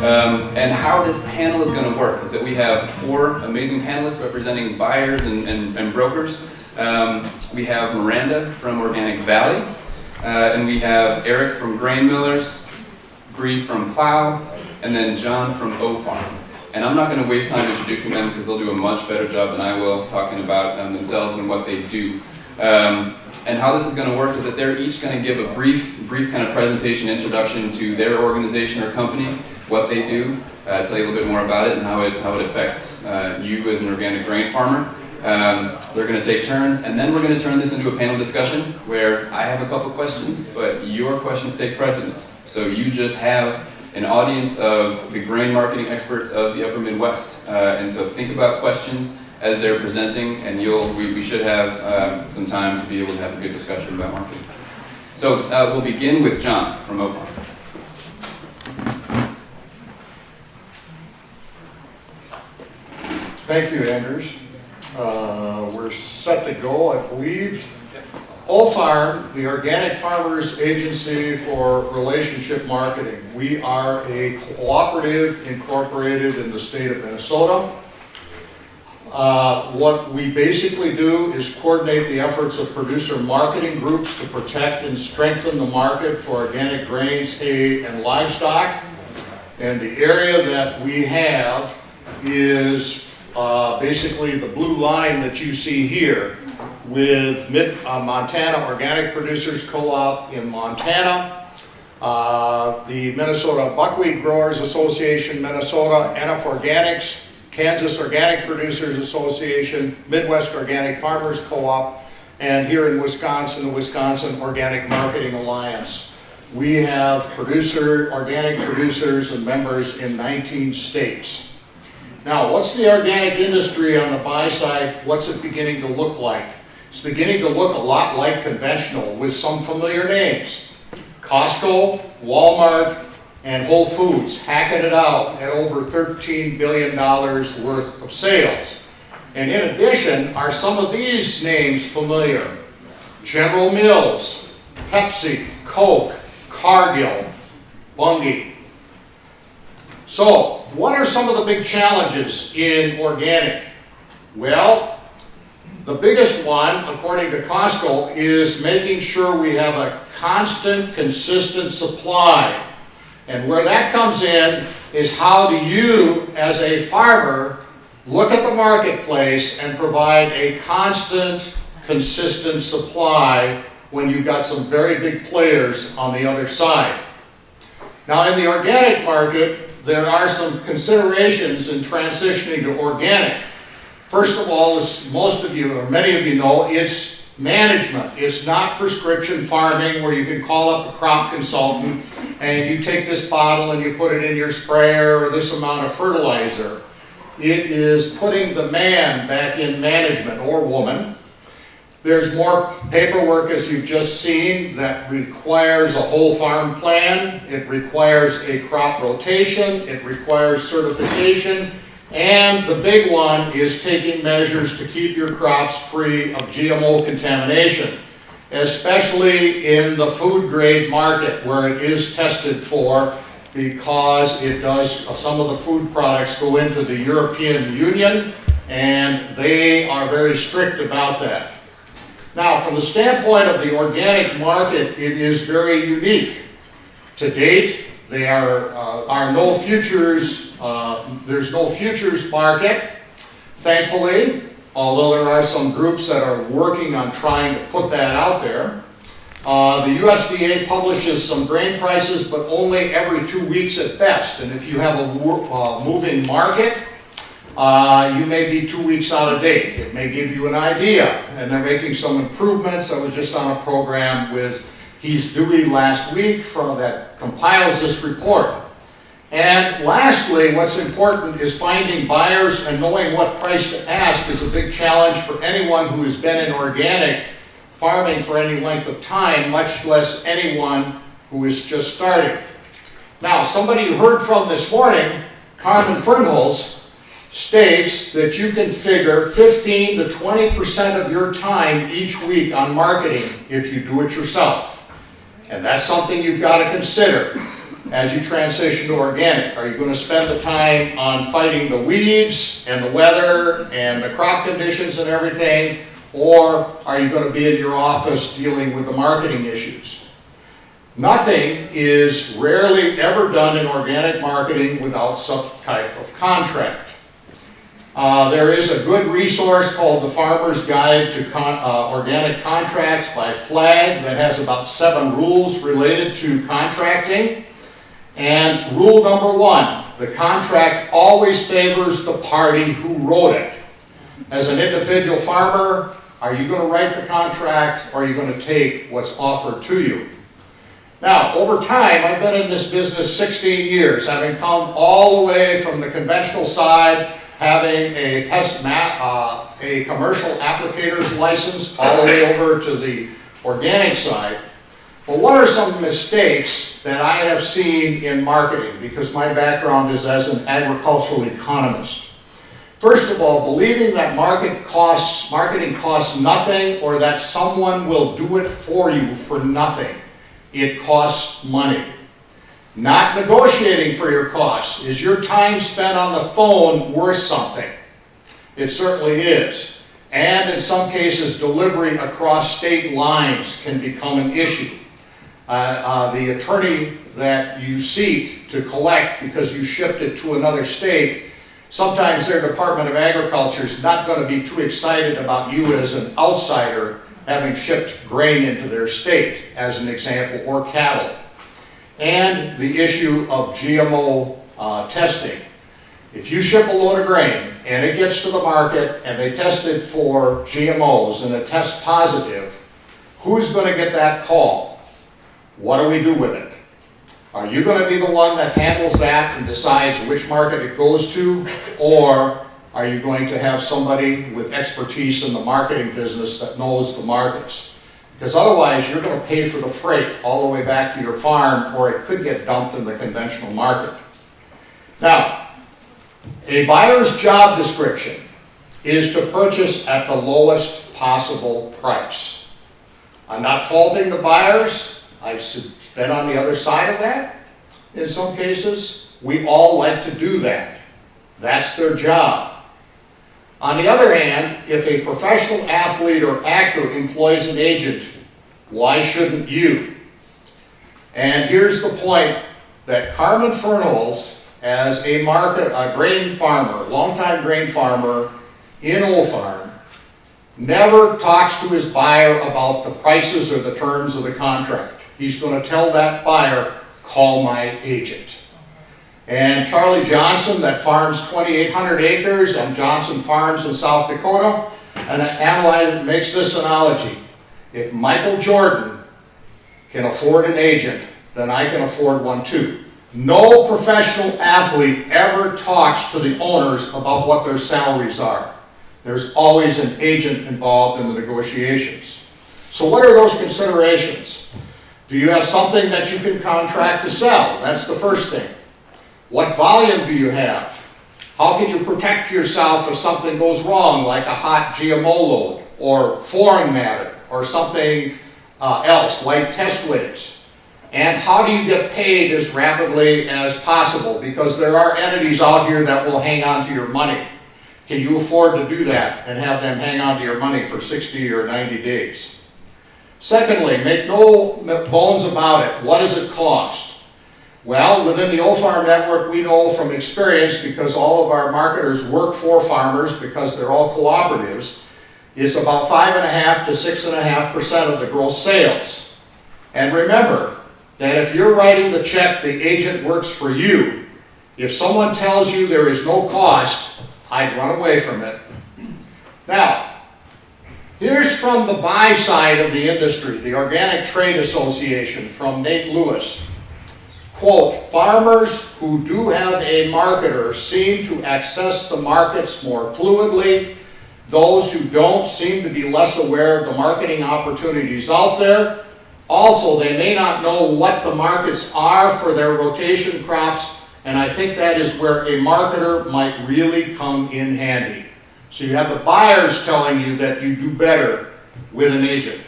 And how this panel is going to work is that we have 4 amazing panelists representing buyers and brokers. We have Miranda from Organic Valley, and we have Eric from Grain Millers, Bree from Plow, and then John from O Farm. And I'm not going to waste time introducing them because they'll do a much better job than I will talking about themselves and what they do. And how this is going to work is that they're each going to give a brief kind of presentation introduction to their organization or company, what they do, tell you a little bit more about it and how it affects you as an organic grain farmer. They're going to take turns, and then we're going to turn this into a panel discussion where I have a couple questions, but your questions take precedence. So you just have an audience of the grain marketing experts of the Upper Midwest. And so think about questions as they're presenting, and we should have some time to be able to have a good discussion about marketing. So we'll begin with John from O Farm. Thank you, Anders. We're set to go, I believe. O Farm, the Organic Farmers Agency for Relationship Marketing. We are a cooperative incorporated in the state of Minnesota. What we basically do is coordinate the efforts of producer marketing groups to protect and strengthen the market for organic grains, hay, and livestock. And the area that we have is basically the blue line that you see here with Montana Organic Producers Co-op in Montana, the Minnesota Buckwheat Growers Association, Minnesota, NF Organics, Kansas Organic Producers Association, Midwest Organic Farmers Co-op, and here in Wisconsin, the Wisconsin Organic Marketing Alliance. We have organic producers and members in 19 states. Now, what's the organic industry on the buy side? What's it beginning to look like? It's beginning to look a lot like conventional with some familiar names. Costco, Walmart, and Whole Foods hacking it out at over $13 billion worth of sales. And in addition, are some of these names familiar? General Mills, Pepsi, Coke, Cargill, Bunge. So, what are some of the big challenges in organic? Well, the biggest one, according to Costco, is making sure we have a constant, consistent supply. And where that comes in is how do you, as a farmer, look at the marketplace and provide a constant, consistent supply when you've got some very big players on the other side. Now, in the organic market, there are some considerations in transitioning to organic. First of all, as most of you, or many of you know, it's management. It's not prescription farming where you can call up a crop consultant and you take this bottle and you put it in your sprayer or this amount of fertilizer. It is putting the man back in management, or woman. There's more paperwork, as you've just seen, that requires a whole farm plan. It requires a crop rotation. It requires certification. And the big one is taking measures to keep your crops free of GMO contamination, especially in the food grade market where it is tested for, because it does, some of the food products go into the European Union and they are very strict about that. Now, from the standpoint of the organic market, it is very unique. To date, there are no futures, there's no futures market, thankfully, although there are some groups that are working on trying to put that out there. The USDA publishes some grain prices, but only every 2 weeks at best. And if you have a moving market, you may be 2 weeks out of date. It may give you an idea, and they're making some improvements. I was just on a program with Heath Dewey last week that compiles this report. And lastly, what's important is finding buyers and knowing what price to ask is a big challenge for anyone who has been in organic farming for any length of time, much less anyone who is just starting. Now, somebody you heard from this morning, Carmen Fernholz, states that you can figure 15 to 20% of your time each week on marketing if you do it yourself. And that's something you've got to consider. as you transition to organic? Are you going to spend the time on fighting the weeds and the weather and the crop conditions and everything? Or are you going to be in your office dealing with the marketing issues? Nothing is rarely ever done in organic marketing without some type of contract. There is a good resource called the Farmer's Guide to Organic Contracts by Flag that has about 7 rules related to contracting. And rule number 1, the contract always favors the party who wrote it. As an individual farmer, are you going to write the contract or are you going to take what's offered to you? Now, over time, I've been in this business 16 years, having come all the way from the conventional side, having a commercial applicator's license, all the way over to the organic side. But what are some mistakes that I have seen in marketing? Because my background is as an agricultural economist. First of all, believing that marketing costs nothing, or that someone will do it for you for nothing. It costs money. Not negotiating for your costs. Is your time spent on the phone worth something? It certainly is. And in some cases, delivery across state lines can become an issue. The attorney that you seek to collect because you shipped it to another state, sometimes their Department of Agriculture is not going to be too excited about you as an outsider having shipped grain into their state, as an example, or cattle. And the issue of GMO testing. If you ship a load of grain and it gets to the market and they test it for GMOs and it tests positive, who's going to get that call? What do we do with it? Are you going to be the one that handles that and decides which market it goes to? Or are you going to have somebody with expertise in the marketing business that knows the markets? Because otherwise you're going to pay for the freight all the way back to your farm, or it could get dumped in the conventional market. Now, a buyer's job description is to purchase at the lowest possible price. I'm not faulting the buyers. I've been on the other side of that in some cases. We all like to do that. That's their job. On the other hand, if a professional athlete or actor employs an agent, why shouldn't you? And here's the point that Carmen Fernals, as a grain farmer, longtime grain farmer in Old Farm, never talks to his buyer about the prices or the terms of the contract. He's going to tell that buyer, call my agent. And Charlie Johnson, that farms 2,800 acres on Johnson Farms in South Dakota, and makes this analogy. If Michael Jordan can afford an agent, then I can afford one too. No professional athlete ever talks to the owners about what their salaries are. There's always an agent involved in the negotiations. So what are those considerations? Do you have something that you can contract to sell? That's the first thing. What volume do you have? How can you protect yourself if something goes wrong, like a hot GMO load, or foreign matter, or something else, like test weights? And how do you get paid as rapidly as possible? Because there are entities out here that will hang on to your money. Can you afford to do that and have them hang on to your money for 60 or 90 days? Secondly, make no bones about it. What does it cost? Well, within the Old Farm Network, we know from experience, because all of our marketers work for farmers because they're all cooperatives, it's about 5.5% to 6.5% of the gross sales. And remember that if you're writing the check, the agent works for you. If someone tells you there is no cost, I'd run away from it. Now, here's from the buy side of the industry, the Organic Trade Association, from Nate Lewis. Quote, farmers who do have a marketer seem to access the markets more fluidly. Those who don't seem to be less aware of the marketing opportunities out there. Also, they may not know what the markets are for their rotation crops, and I think that is where a marketer might really come in handy. So you have the buyers telling you that you do better with an agent.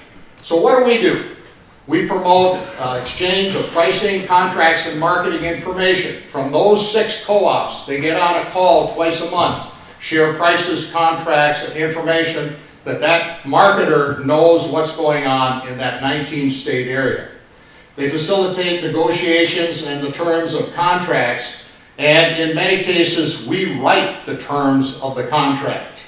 So what do? We promote exchange of pricing, contracts, and marketing information. From those 6 co-ops, they get on a call twice a month, share prices, contracts, and information that marketer knows what's going on in that 19-state area. They facilitate negotiations and the terms of contracts, and in many cases, we write the terms of the contract.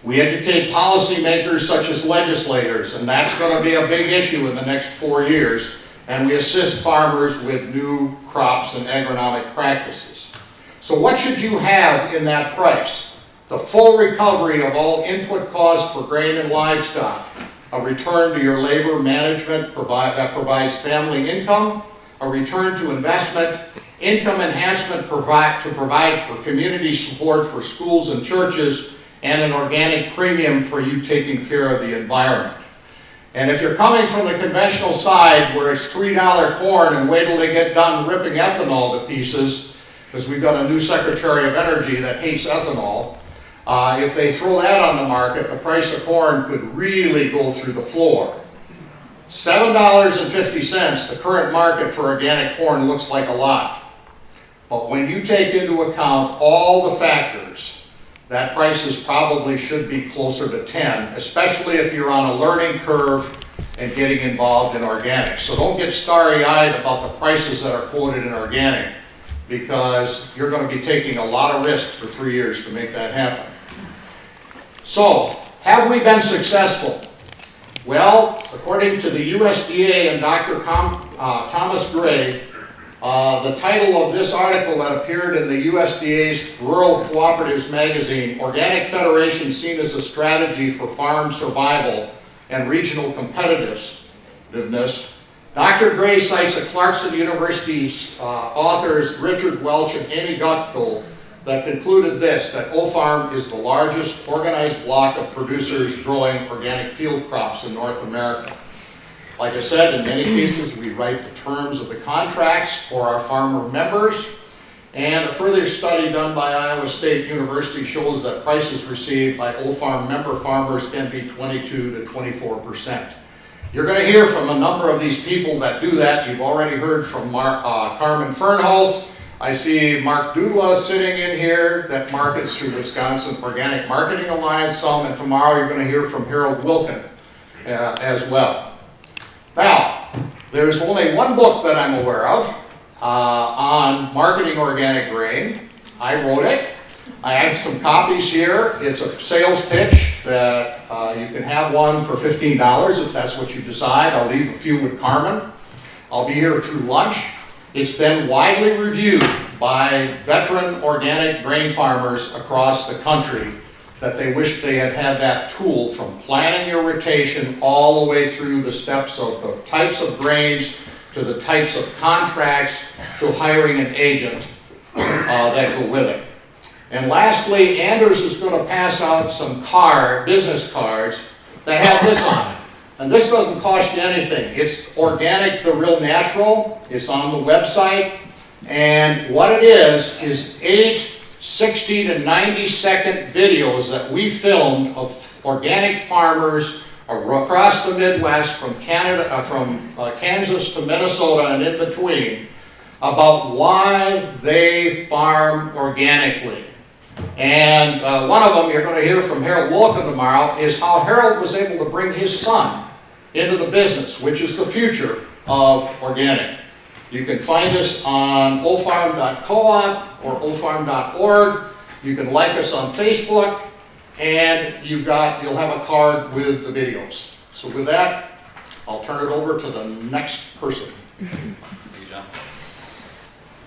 We educate policymakers such as legislators, and that's going to be a big issue in the next 4 years, and we assist farmers with new crops and agronomic practices. So what should you have in that price? The full recovery of all input costs for grain and livestock, a return to your labor management that provides family income, a return to investment, income enhancement to provide for community support for schools and churches, and an organic premium for you taking care of the environment. And if you're coming from the conventional side where it's $3 corn and wait till they get done ripping ethanol to pieces, because we've got a new Secretary of Energy that hates ethanol, if they throw that on the market, the price of corn could really go through the floor. $7.50, the current market for organic corn looks like a lot. But when you take into account all the factors, that prices probably should be closer to 10, especially if you're on a learning curve and getting involved in organic. So don't get starry-eyed about the prices that are quoted in organic, because you're going to be taking a lot of risk for 3 years to make that happen. So, have we been successful? Well, according to the USDA and Dr. Thomas Gray, the title of this article that appeared in the USDA's Rural Cooperatives magazine, Organic Federation Seen as a Strategy for Farm Survival and Regional Competitiveness, Dr. Gray cites a Clarkson University's authors Richard Welch and Amy Gutgold that concluded this, that OFARM is the largest organized block of producers growing organic field crops in North America. Like I said, in many cases, we write the terms of the contracts for our farmer members, and a further study done by Iowa State University shows that prices received by OFARM member farmers can be 22 to 24%. You're going to hear from a number of these people that do that. You've already heard from Carmen Fernholz. I see Mark Dudla sitting in here that markets through Wisconsin Organic Marketing Alliance some, and tomorrow you're going to hear from Harold Wilkin as well. Now, there's only one book that I'm aware of on marketing organic grain. I wrote it. I have some copies here. It's a sales pitch that you can have one for $15 if that's what you decide. I'll leave a few with Carmen. I'll be here through lunch. It's been widely reviewed by veteran organic grain farmers across the country that they wish they had had that tool from planning your rotation all the way through the steps of the types of grains to the types of contracts to hiring an agent that go with it. And lastly, Anders is going to pass out some business cards that have this on it. And this doesn't cost you anything. It's organic, the real natural. It's on the website. And what it is 8 60 to 90 second videos that we filmed of organic farmers across the Midwest, from Canada, from Kansas to Minnesota and in between, about why they farm organically. And one of them, you're going to hear from Harold Wilkin tomorrow, is how Harold was able to bring his son into the business, which is the future of organic. You can find us on ofarm.coop or ofarm.org. You can like us on Facebook, and you'll have a card with the videos. So with that, I'll turn it over to the next person.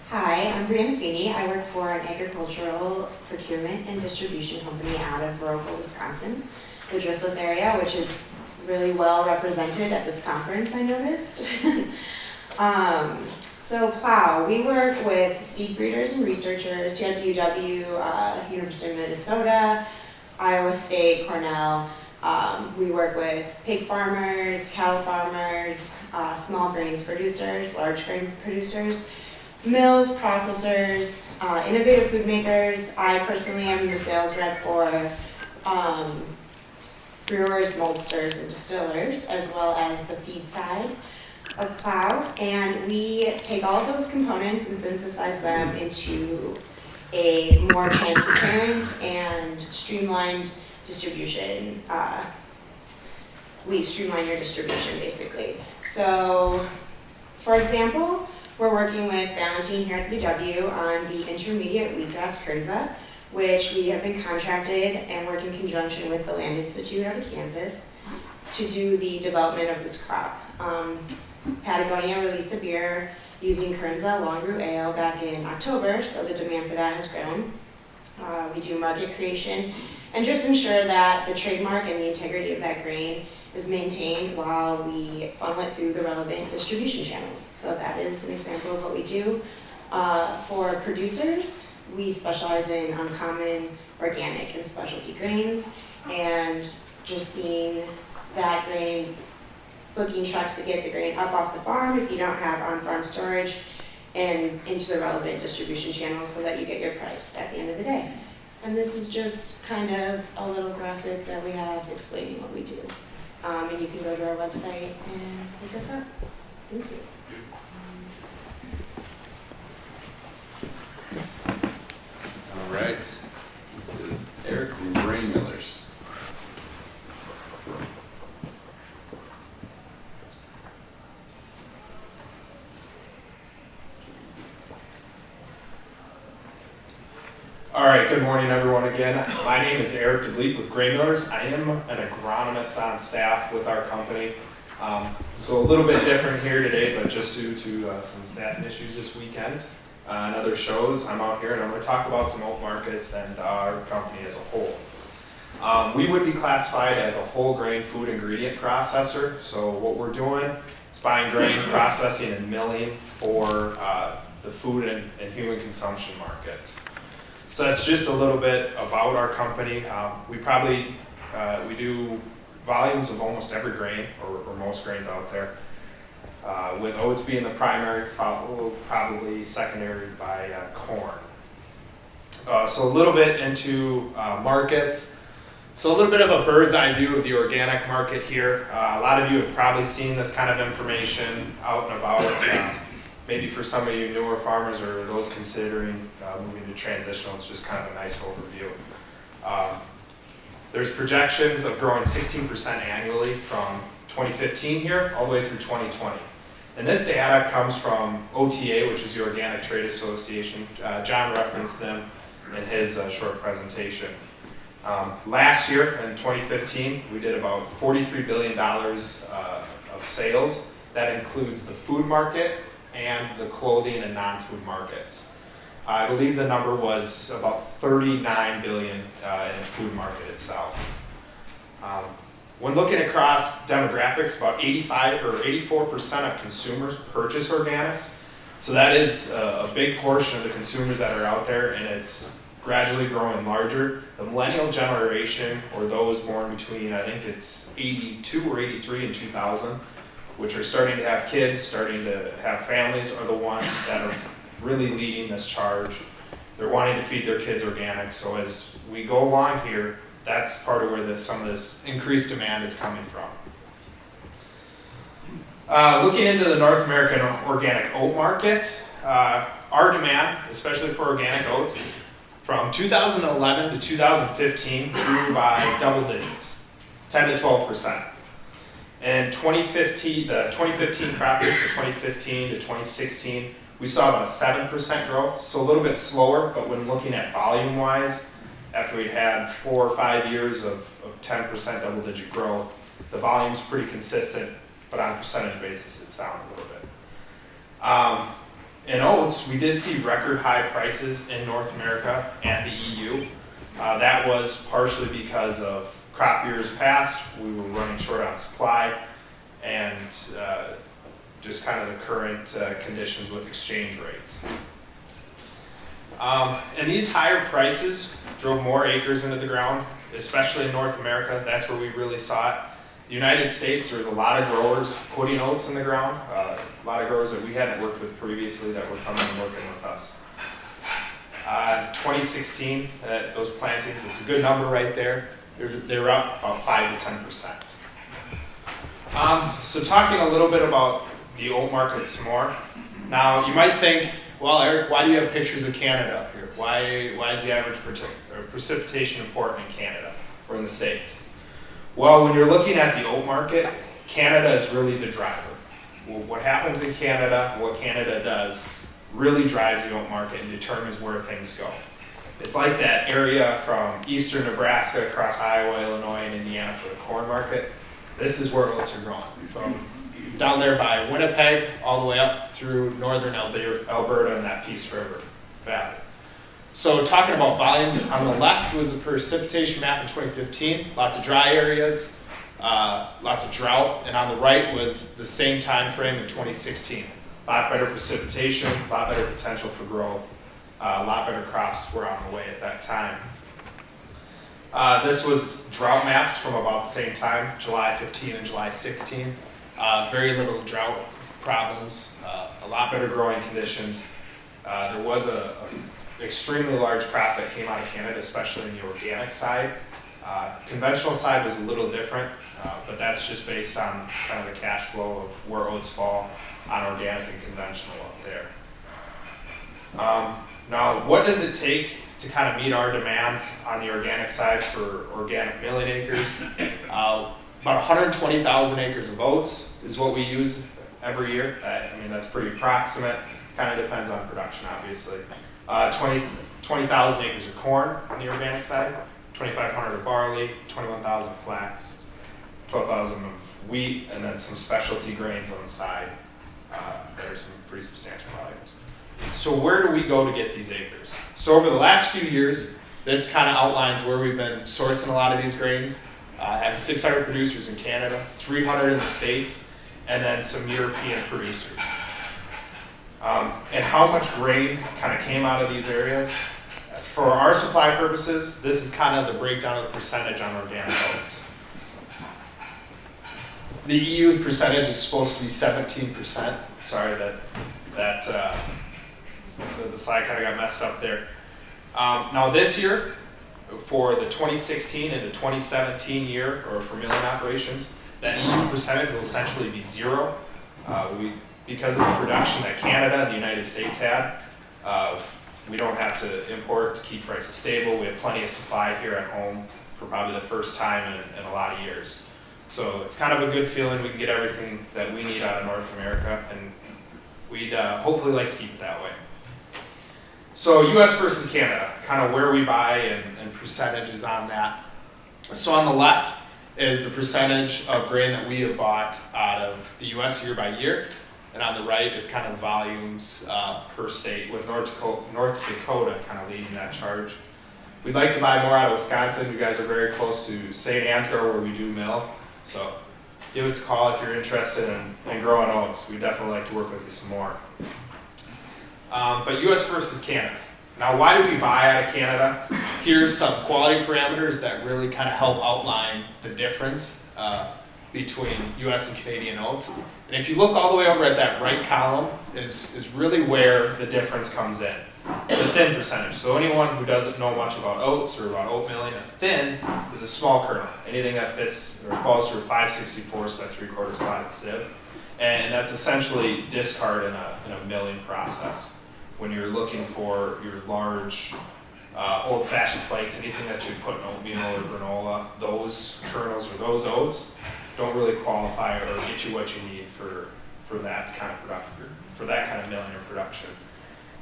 Hi, I'm Brianna Feeney. I work for an agricultural procurement and distribution company out of Viroqua, Wisconsin, the Driftless area, which is really well represented at this conference, I noticed. So PLOW, we work with seed breeders and researchers here at the UW, University of Minnesota, Iowa State, Cornell. We work with pig farmers, cattle farmers, small grains producers, large grain producers, mills, processors, innovative food makers. I personally am the sales rep for brewers, maltsters, and distillers, as well as the feed side. of plow, and we take all of those components and synthesize them into a more transparent and streamlined distribution. We streamline your distribution basically. So, for example, we're working with Valentine here at the UW on the intermediate wheatgrass kernza, which we have been contracted and work in conjunction with the Land Institute out of Kansas to do the development of this crop. Patagonia released a beer using kernza long brew ale back in October, so the demand for that has grown. We do market creation and just ensure that the trademark and the integrity of that grain is maintained while we funnel it through the relevant distribution channels. So that is an example of what we do. For producers, we specialize in uncommon, organic, and specialty grains, and just seeing that grain, booking trucks to get the grain up off the farm if you don't have on-farm storage, and into the relevant distribution channels so that you get your price at the end of the day. And this is just kind of a little graphic that we have explaining what we do. And you can go to our website and look us up. Thank you. All right. This is Eric from Grain Millers. All right, good morning everyone again. My name is Eric DeLeep with Grain Millers. I am an agronomist on staff with our company. So a little bit different here today, but just due to some staffing issues this weekend and other shows, I'm out here and I'm going to talk about some oat markets and our company as a whole. We would be classified as a whole grain food ingredient processor. So what we're doing is buying grain, processing and milling for the food and human consumption markets. So that's just a little bit about our company. We do volumes of almost every grain, or most grains out there, with oats being the primary, probably secondary by corn. So a little bit into markets. So a little bit of a bird's eye view of the organic market here. A lot of you have probably seen this kind of information out and about. Maybe for some of you newer farmers or those considering moving to transitional, it's just kind of a nice overview. There's projections of growing 16% annually from 2015 here all the way through 2020. And this data comes from OTA, which is the Organic Trade Association. John referenced them in his short presentation. Last year, in 2015, we did about $43 billion of sales. That includes the food market and the clothing and non-food markets. I believe the number was about $39 billion in the food market itself. When looking across demographics, about 85 or 84% of consumers purchase organics. So that is a big portion of the consumers that are out there, and it's gradually growing larger. The millennial generation, or those born between, I think it's 82 or 83 and 2000, which are starting to have kids, starting to have families, are the ones that are really leading this charge. They're wanting to feed their kids organic. So as we go along here, that's part of where some of this increased demand is coming from. Looking into the North American organic oat market, our demand, especially for organic oats, from 2011 to 2015 grew by double digits, 10 to 12%. And 2015, the 2015 crop year, so 2015 to 2016, we saw about a 7% growth, so a little bit slower, but when looking at volume-wise, after we'd had 4 or 5 years of 10% double-digit growth, the volume's pretty consistent, but on a percentage basis, it's down a little bit. In oats, we did see record high prices in North America and the EU. That was partially because of crop years past, we were running short on supply, and just kind of the current conditions with exchange rates. And these higher prices drove more acres into the ground, especially in North America. That's where we really saw it. The United States, there's a lot of growers putting oats in the ground, a lot of growers that we hadn't worked with previously that were coming and working with us. 2016, those plantings, it's a good number right there. They're up about 5 to 10%. So talking a little bit about the oat market some more. Now, you might think, well, Eric, why do you have pictures of Canada up here? Why is the average precipitation important in Canada or in the States? Well, when you're looking at the oat market, Canada is really the driver. Well, what happens in Canada, what Canada does, really drives the oat market and determines where things go. It's like that area from eastern Nebraska across Iowa, Illinois, and Indiana for the corn market. This is where oats are grown. From down there by Winnipeg, all the way up through northern Alberta and that Peace River Valley. So talking about volumes, on the left was a precipitation map in 2015. Lots of dry areas, lots of drought, and on the right was the same time frame in 2016. A lot better precipitation, a lot better potential for growth, a lot better crops were on the way at that time. This was drought maps from about the same time, July 15 and July 16. Very little drought problems, a lot better growing conditions. There was a extremely large crop that came out of Canada, especially in the organic side. Conventional side was a little different, but that's just based on kind of the cash flow of where oats fall on organic and conventional up there. Now, what does it take to kind of meet our demands on the organic side for organic milling acres? About 120,000 acres of oats is what we use every year. I mean, that's pretty approximate. Kind of depends on production, obviously. 20,000 acres of corn on the organic side, 2,500 of barley, 21,000 of flax, 12,000 of wheat, and then some specialty grains on the side. There are some pretty substantial volumes. So where do we go to get these acres? So over the last few years, this kind of outlines where we've been sourcing a lot of these grains. Having 600 producers in Canada, 300 in the States, and then some European producers. And how much grain kind of came out of these areas? For our supply purposes, this is kind of the breakdown of the percentage on organic oats. The EU percentage is supposed to be 17%. Sorry that the slide kind of got messed up there. Now this year, for the 2016 and the 2017 year, or for milling operations, that EU percentage will essentially be zero. Because of the production that Canada and the United States had, we don't have to import to keep prices stable. We have plenty of supply here at home for probably the first time in a lot of years. So it's kind of a good feeling we can get everything that we need out of North America, and we'd hopefully like to keep it that way. So US versus Canada, kind of where we buy and percentages on that. So on the left is the percentage of grain that we have bought out of the US year by year. And on the right is kind of the volumes per state, with North Dakota kind of leading that charge. We'd like to buy more out of Wisconsin. You guys are very close to St. Ansgar, where we do mill. So give us a call if you're interested in growing oats. We'd definitely like to work with you some more. But US versus Canada. Now, why do we buy out of Canada? Here's some quality parameters that really kind of help outline the difference between US and Canadian oats. And if you look all the way over at that right column is really where the difference comes in, the thin percentage. So anyone who doesn't know much about oats or about oat milling, a thin is a small kernel. Anything that fits or falls through a 5/64 by 3/4 slotted sieve. And that's essentially discard in a milling process. When you're looking for your large old-fashioned flakes, anything that you'd put in oatmeal or granola, those kernels or those oats don't really qualify or get you what you need for that kind of production, for that kind of milling or production.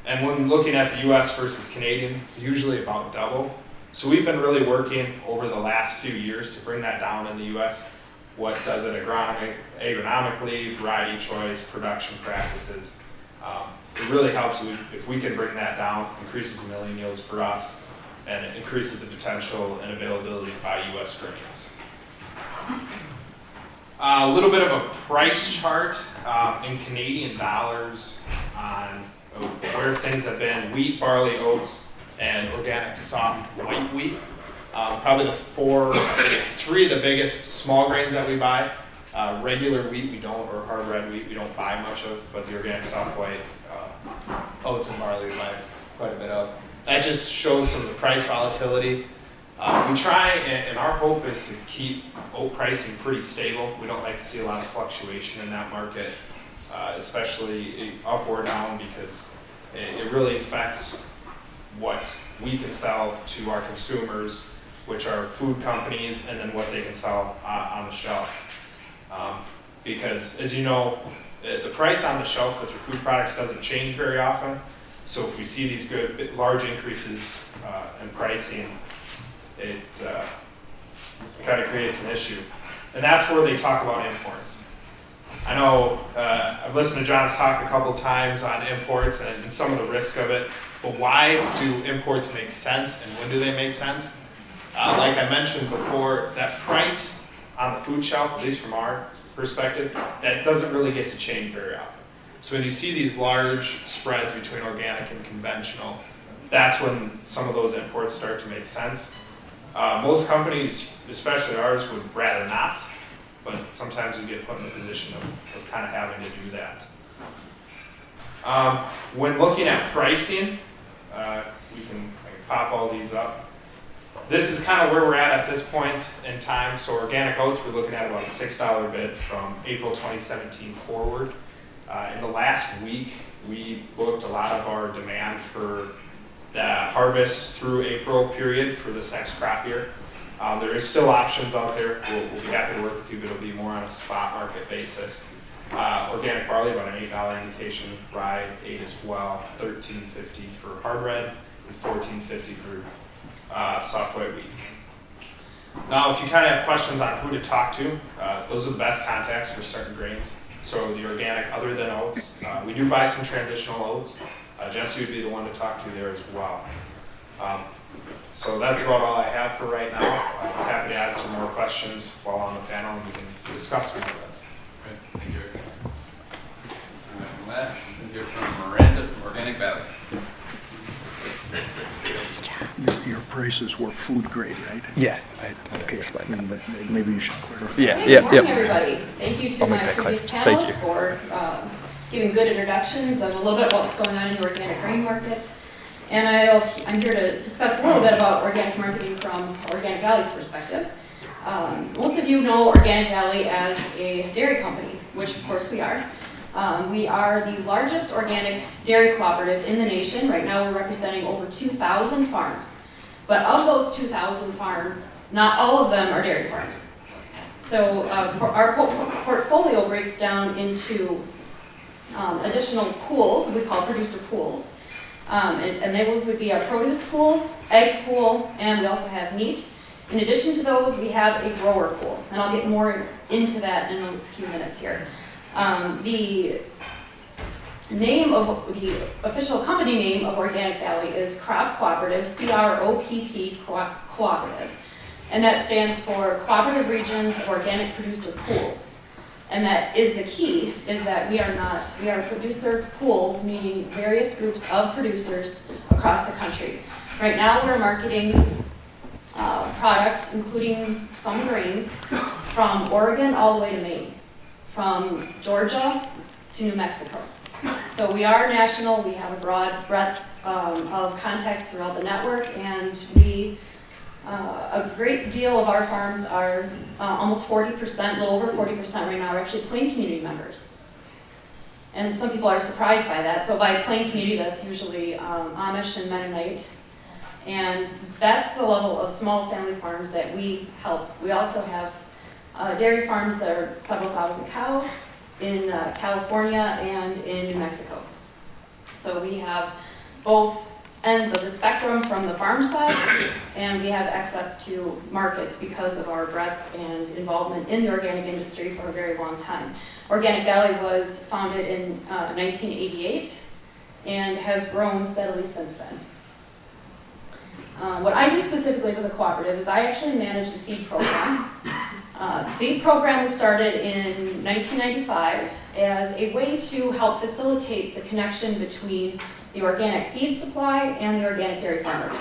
And when looking at the US versus Canadian, it's usually about double. So we've been really working over the last few years to bring that down in the US. What does it agronomically, variety choice, production practices. It really helps if we can bring that down, increases the milling yields for us, and it increases the potential and availability to buy US grains. A little bit of a price chart in Canadian dollars on where things have been: wheat, barley, oats, and organic soft white wheat. Probably three of the biggest small grains that we buy. Regular wheat we don't, or hard red wheat we don't buy much of, but the organic soft white, oats and barley we buy quite a bit of. That just shows some of the price volatility. We try, and our hope is to keep oat pricing pretty stable. We don't like to see a lot of fluctuation in that market. especially up or down, because it really affects what we can sell to our consumers, which are food companies, and then what they can sell on the shelf. Because as you know, the price on the shelf with your food products doesn't change very often. So if we see these good, large increases in pricing, it kind of creates an issue. And that's where they talk about imports. I know I've listened to John's talk a couple times on imports and some of the risk of it, but why do imports make sense and when do they make sense? Like I mentioned before, that price on the food shelf, at least from our perspective, that doesn't really get to change very often. So when you see these large spreads between organic and conventional, that's when some of those imports start to make sense. Most companies, especially ours, would rather not, but sometimes we get put in the position of kind of having to do that. When looking at pricing, I can pop all these up. This is kind of where we're at this point in time. So organic oats, we're looking at about a $6 bid from April 2017 forward. In the last week, we booked a lot of our demand for the harvest through April period for this next crop year. There is still options out there. We'll be happy to work with you, but it'll be more on a spot market basis. Organic barley, about an $8 indication. Rye, 8 as well. $13.50 for hard red and $14.50 for soft white wheat. Now, if you kind of have questions on who to talk to, those are the best contacts for certain grains. So the organic, other than oats, we do buy some transitional oats. Jesse would be the one to talk to there as well. So that's about all I have for right now. I'm happy to add some more questions while on the panel, and we can discuss some of this. Great, thank you. All right, last, we can hear from Miranda from Organic Valley. Your prices were food grade, right? Yeah. Okay, but maybe you should clarify. Yeah, Hey, yeah, good morning, yeah. everybody. Thank you to I'll make my that previous clear. Thank you. panelists for giving good introductions of a little bit what's going on in the organic grain market. And I'm here to discuss a little bit about organic marketing from Organic Valley's perspective. Most of you know Organic Valley as a dairy company, which of course we are. We are the largest organic dairy cooperative in the nation. Right now we're representing over 2,000 farms. But of those 2,000 farms, not all of them are dairy farms. So our portfolio breaks down into additional pools, we call producer pools. And those would be our produce pool, egg pool, and we also have meat. In addition to those, we have a grower pool, and I'll get more into that in a few minutes here. The name of the official company name of Organic Valley is Crop Cooperative, CROPP Cooperative, and that stands for Cooperative Regions of Organic Producer Pools. And that is the key, is that we are producer pools, meaning various groups of producers across the country. Right now we're marketing product, including some grains, from Oregon all the way to Maine, from Georgia to New Mexico. So we are national, we have a broad breadth of contacts throughout the network, and a great deal of our farms are almost 40%, a little over 40% right now, are actually Plain community members. And some people are surprised by that. So by Plain community, that's usually Amish and Mennonite. And that's the level of small family farms that we help. We also have dairy farms that are several thousand cows in California and in New Mexico. So we have both ends of the spectrum from the farm side, and we have access to markets because of our breadth and involvement in the organic industry for a very long time. Organic Valley was founded in 1988 and has grown steadily since then. What I do specifically with the cooperative is I actually manage the feed program. The feed program was started in 1995 as a way to help facilitate the connection between the organic feed supply and the organic dairy farmers.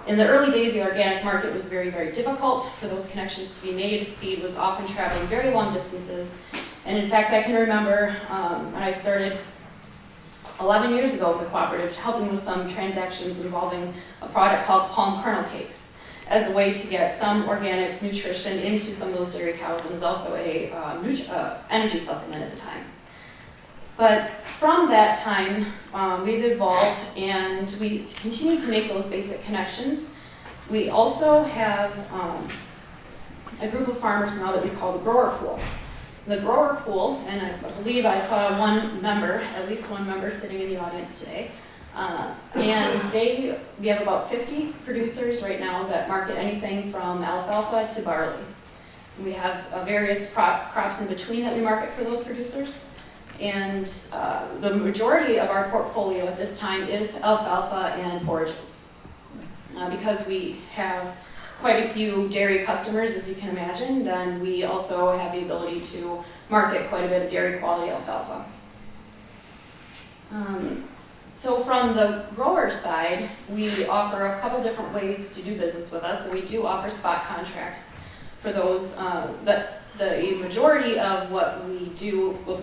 In the early days, the organic market was very, very difficult for those connections to be made. Feed was often traveling very long distances. And in fact, I can remember when I started 11 years ago with the cooperative, helping with some transactions involving a product called palm kernel cakes as a way to get some organic nutrition into some of those dairy cows, and was also a energy supplement at the time. But from that time, we've evolved and we continue to make those basic connections. We also have a group of farmers now that we call the grower pool. The grower pool, and I believe I saw at least one member sitting in the audience today, and we have about 50 producers right now that market anything from alfalfa to barley. We have various crops in between that we market for those producers. And the majority of our portfolio at this time is alfalfa and forages. Because we have quite a few dairy customers, as you can imagine, then we also have the ability to market quite a bit of dairy quality alfalfa. So from the grower side, we offer a couple different ways to do business with us. So we do offer spot contracts for those, but the majority of what we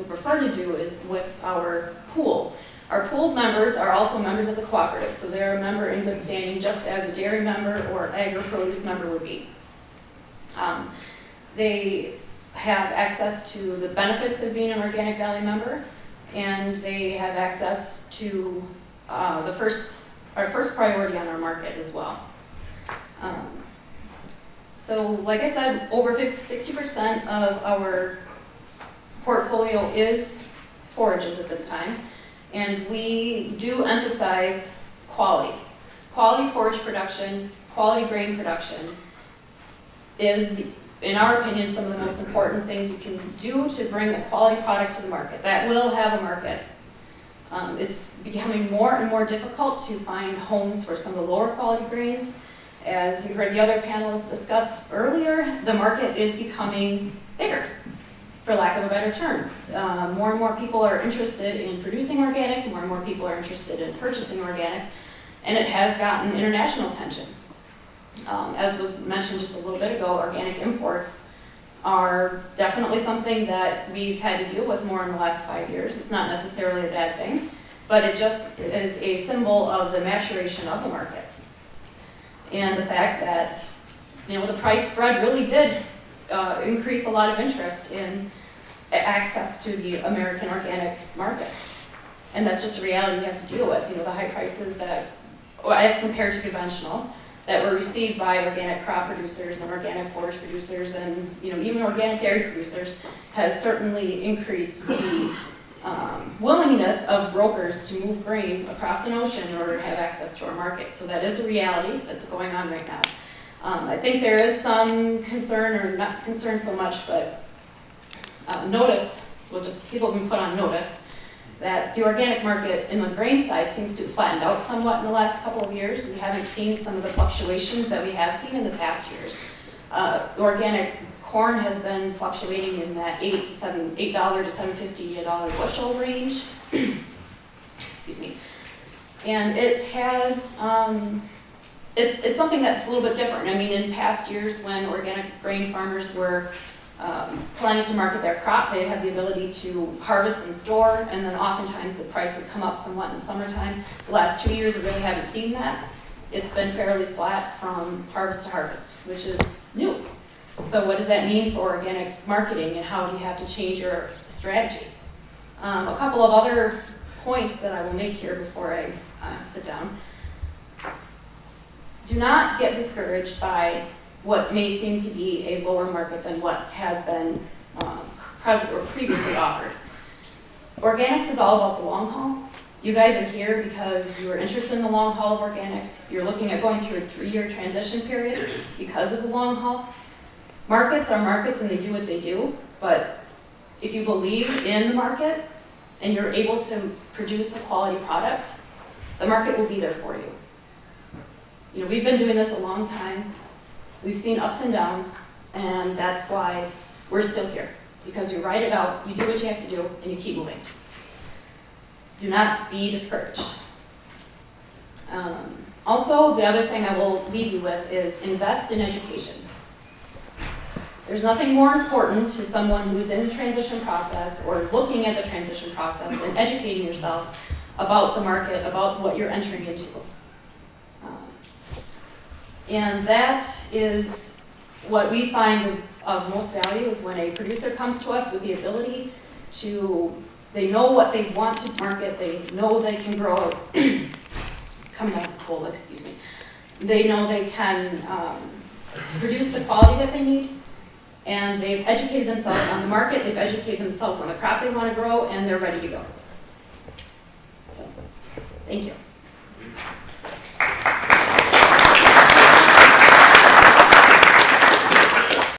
prefer to do is with our pool. Our pooled members are also members of the cooperative, so they're a member in good standing just as a dairy member or agri-produce member would be. They have access to the benefits of being an Organic Valley member, and they have access to our first priority on our market as well. So like I said, over 60% of our portfolio is forages at this time, and we do emphasize quality. Quality forage production, quality grain production is, in our opinion, some of the most important things you can do to bring a quality product to the market. That will have a market. It's becoming more and more difficult to find homes for some of the lower quality grains. As you heard the other panelists discuss earlier, the market is becoming bigger, for lack of a better term. More and more people are interested in producing organic, more and more people are interested in purchasing organic, and it has gotten international attention. As was mentioned just a little bit ago, organic imports are definitely something that we've had to deal with more in the last 5 years. It's not necessarily a bad thing, but it just is a symbol of the maturation of the market. And the fact that, the price spread really did increase a lot of interest in access to the American organic market. And that's just a reality you have to deal with. The high prices that, as compared to conventional, that were received by organic crop producers and organic forage producers and even organic dairy producers has certainly increased the willingness of brokers to move grain across an ocean in order to have access to our market. So that is a reality that's going on right now. I think there is some concern, or not concern so much, but people have been put on notice that the organic market in the grain side seems to have flattened out somewhat in the last couple of years. We haven't seen some of the fluctuations that we have seen in the past years. Organic corn has been fluctuating in that $8 to $7.50 bushel range. Excuse me. And it has, it's something that's a little bit different. I mean, in past years when organic grain farmers were planning to market their crop, they'd have the ability to harvest and store, and then oftentimes the price would come up somewhat in the summertime. The last 2 years, we really haven't seen that. It's been fairly flat from harvest to harvest, which is new. So what does that mean for organic marketing, and how do you have to change your strategy? A couple of other points that I will make here before I sit down. Do not get discouraged by what may seem to be a lower market than what has been present or previously offered. Organics is all about the long haul. You guys are here because you are interested in the long haul of organics. You're looking at going through a 3-year transition period because of the long haul. Markets are markets and they do what they do, but if you believe in the market and you're able to produce a quality product, the market will be there for you. We've been doing this a long time. We've seen ups and downs, and that's why we're still here, because you write it out, you do what you have to do, and you keep moving. Do not be discouraged. Also, the other thing I will leave you with is invest in education. There's nothing more important to someone who's in the transition process or looking at the transition process than educating yourself about the market, about what you're entering into. And that is what we find of most value, is when a producer comes to us with the ability to They know what they want to market, they know they can grow, coming out of the cold, excuse me. They know they can produce the quality that they need, and they've educated themselves on the market, they've educated themselves on the crop they want to grow, and they're ready to go. So, thank you.